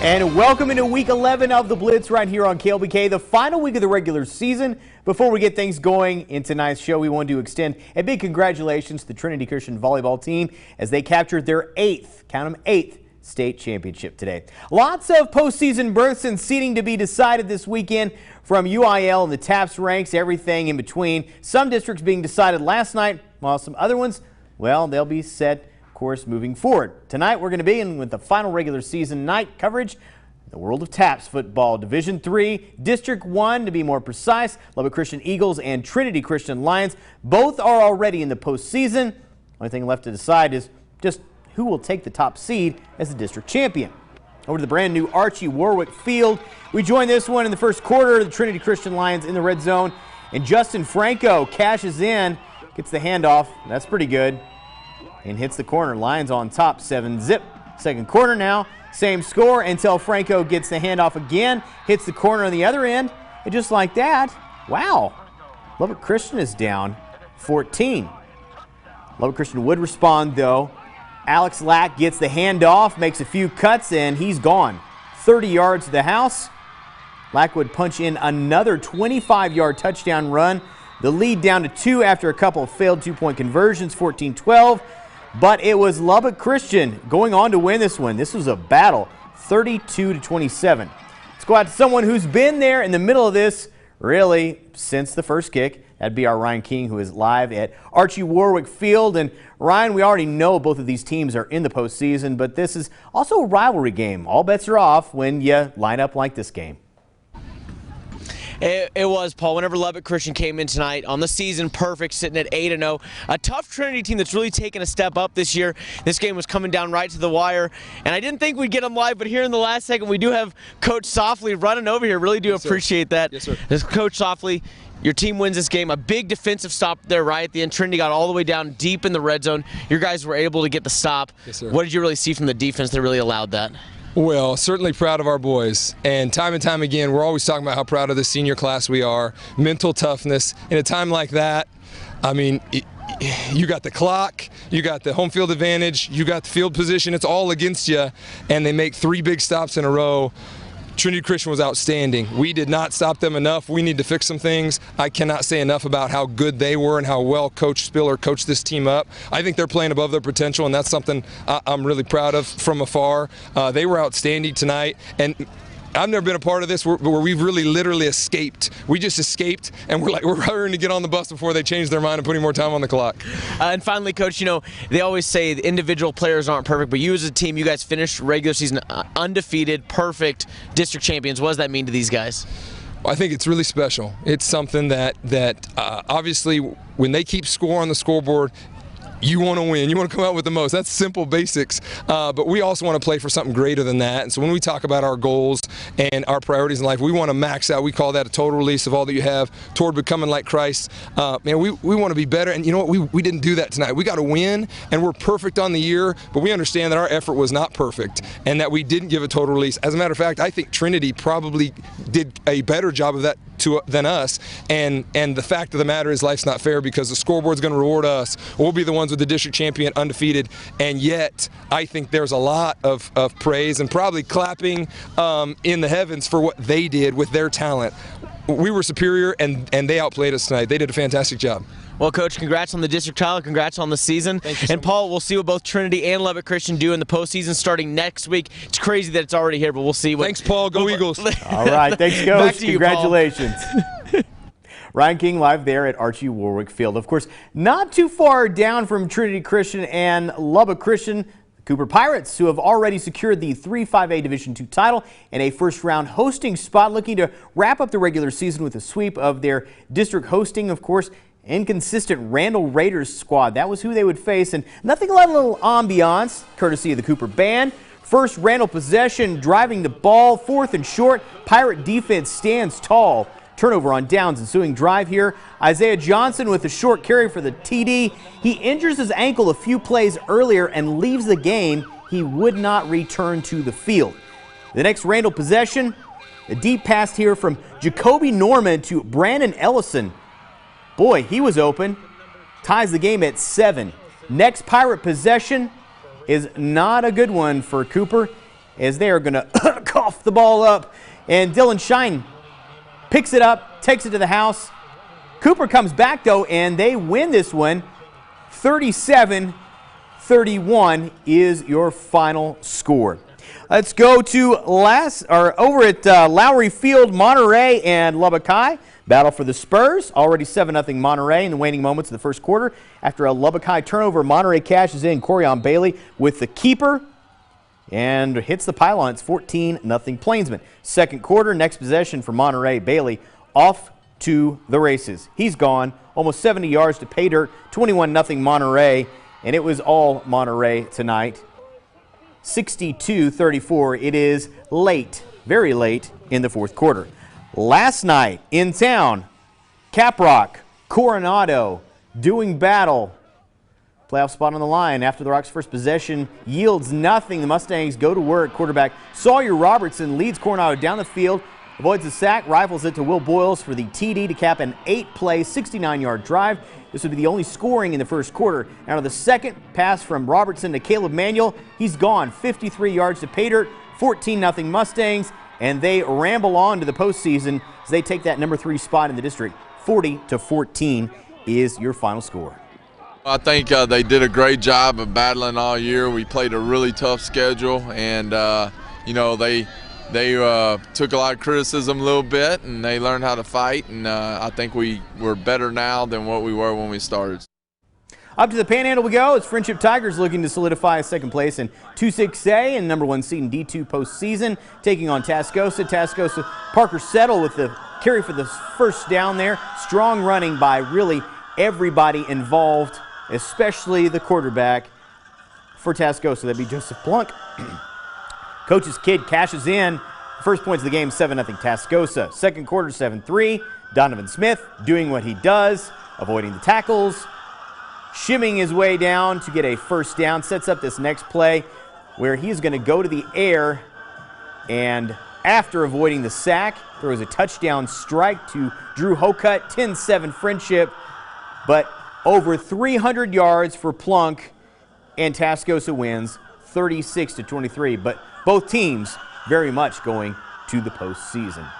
And welcome into week 11 of the Blitz right here on KLBK, the final week of the regular season. Before we get things going in tonight's show, we want to extend a big congratulations to the Trinity Christian volleyball team as they captured their count them eighth, state championship today. Lots of postseason berths and seeding to be decided this weekend from UIL and the TAPS ranks, everything in between. Some districts being decided last night, while some other ones, well, they'll be set course moving forward. Tonight we're going to be in with the final regular season night coverage in the world of TAPS football. Division III, District 1 to be more precise. Lubbock Christian Eagles and Trinity Christian Lions both are already in the postseason. Only thing left to decide is just who will take the top seed as the district champion. Over to the brand new Archie Warwick Field. We join this one in the first quarter. The Trinity Christian Lions in the red zone, and Justin Franco cashes in, gets the handoff. That's pretty good. And hits the corner. Lions on top, 7-zip. Second quarter now, same score until Franco gets the handoff again, hits the corner on the other end, and just like that, wow, Lubbock Christian is down 14. Lubbock Christian would respond though. Alex Lack gets the handoff, makes a few cuts, and he's gone. 30 yards to the house. Lack would punch in another 25-yard touchdown run. The lead down to 2 after a couple of failed two-point conversions, 14-12. But it was Lubbock Christian going on to win this one. This was a battle, 32-27. Let's go out to someone who's been there in the middle of this, really, since the first kick. That'd be our Ryan King, who is live at Archie Warwick Field. And Ryan, we already know both of these teams are in the postseason, but this is also a rivalry game. All bets are off when you line up like this game. It was, Paul. Whenever Lubbock Christian came in tonight on the season, perfect, sitting at 8-0. A tough Trinity team that's really taken a step up this year. This game was coming down right to the wire, and I didn't think we'd get them live, but here in the last second, we do have Coach Softly running over here. Really do appreciate that. Yes, sir. This Coach Softly, your team wins this game. A big defensive stop there right at the end. Trinity got all the way down deep in the red zone. Your guys were able to get the stop. Yes, sir. What did you really see from the defense that really allowed that? Well, certainly proud of our boys, and time again, we're always talking about how proud of the senior class we are. Mental toughness in a time like that. I mean, you got the clock, you got the home field advantage, you got the field position. It's all against you, and they make 3 big stops in a row. Trinity Christian was outstanding. We did not stop them enough. We need to fix some things. I cannot say enough about how good they were and how well Coach Spiller coached this team up. I think they're playing above their potential, and that's something I'm really proud of from afar. They were outstanding tonight, and I've never been a part of this where we've really literally escaped. We just escaped, and we're hurrying to get on the bus before they change their mind and putting more time on the clock. And finally, Coach, you know, they always say the individual players aren't perfect, but you as a team, you guys finished regular season undefeated, perfect district champions. What does that mean to these guys? I think it's really special. It's something that obviously when they keep score on the scoreboard, you want to win. You want to come out with the most. That's simple basics. But we also want to play for something greater than that. And so when we talk about our goals and our priorities in life, we want to max out. We call that a total release of all that you have toward becoming like Christ. Man, we want to be better. And you know what? We didn't do that tonight. We got to win, and we're perfect on the year. But we understand that our effort was not perfect and that we didn't give a total release. As a matter of fact, I think Trinity probably did a better job of that than us, and the fact of the matter is life's not fair because the scoreboard's going to reward us. We'll be the ones with the district champion undefeated, and yet I think there's a lot of praise and probably clapping in the heavens for what they did with their talent. We were superior, and they outplayed us tonight. They did a fantastic job. Well, Coach, congrats on the district title. Congrats on the season. Thank you so and, Paul, we'll see what both Trinity and Lubbock Christian do in the postseason starting next week. It's crazy that it's already here, but we'll see. Thanks, Paul. Go Eagles. All right. Thanks, Coach. Back to you, congratulations. Ryan King live there at Archie Warwick Field. Of course, not too far down from Trinity Christian and Lubbock Christian, the Cooper Pirates, who have already secured the 3-5A Division II title and a first-round hosting spot, looking to wrap up the regular season with a sweep of their district hosting, of course, inconsistent Randall Raiders squad. That was who they would face, and nothing like a little ambiance, courtesy of the Cooper Band. First Randall possession, driving the ball, 4th and short. Pirate defense stands tall. Turnover on downs, ensuing drive here. Isaiah Johnson with a short carry for the TD. He injures his ankle a few plays earlier and leaves the game. He would not return to the field. The next Randall possession, a deep pass here from Jacoby Norman to Brandon Ellison. Boy, he was open. Ties the game at 7. Next Pirate possession is not a good one for Cooper. as they are going to cough the ball up. And Dylan Shine picks it up, takes it to the house. Cooper comes back, though, and they win this one. 37-31 is your final score. Let's go to over at Lowry Field, Monterey and Lubbock High. Battle for the Spurs. Already 7-0 Monterey in the waning moments of the first quarter. After a Lubbock High turnover, Monterey cashes in. Corian Bailey with the keeper and hits the pylon. It's 14-0 Plainsman. Second quarter, next possession for Monterey. Bailey off to the races. He's gone. Almost 70 yards to pay dirt. 21-0 Monterey. And it was all Monterey tonight. 62-34. It is late, very late in the fourth quarter. Last night in town, Caprock, Coronado doing battle. Playoff spot on the line after the Rock's first possession yields nothing. The Mustangs go to work. Quarterback Sawyer Robertson leads Coronado down the field, avoids the sack, rifles it to Will Boyles for the TD to cap an 8-play, 69-yard drive. This would be the only scoring in the first quarter. Out of the second pass from Robertson to Caleb Manuel, he's gone. 53 yards to pay dirt, 14-0 Mustangs, and they ramble on to the postseason as they take that number 3 spot in the district. 40-14 is your final score. I think they did a great job of battling all year. We played a really tough schedule, and you know, they took a lot of criticism a little bit, and they learned how to fight, and I think we're better now than what we were when we started. Up to the Panhandle we go. It's Friendship Tigers looking to solidify a second place in 2-6A and number 1 seed in D2 postseason, taking on Tascosa. Tascosa, Parker Settle with the carry for the first down there. Strong running by really everybody involved, especially the quarterback for Tascosa. That'd be Joseph Plunk. Coach's kid cashes in. First points of the game, 7-0 Tascosa. Second quarter, 7-3. Donovan Smith doing what he does, avoiding the tackles, shimming his way down to get a first down. Sets up this next play where he's going to go to the air, and after avoiding the sack, throws a touchdown strike to Drew Hokut. 10-7 Friendship, but over 300 yards for Plunk, and Tascosa wins 36-23. But both teams very much going to the postseason.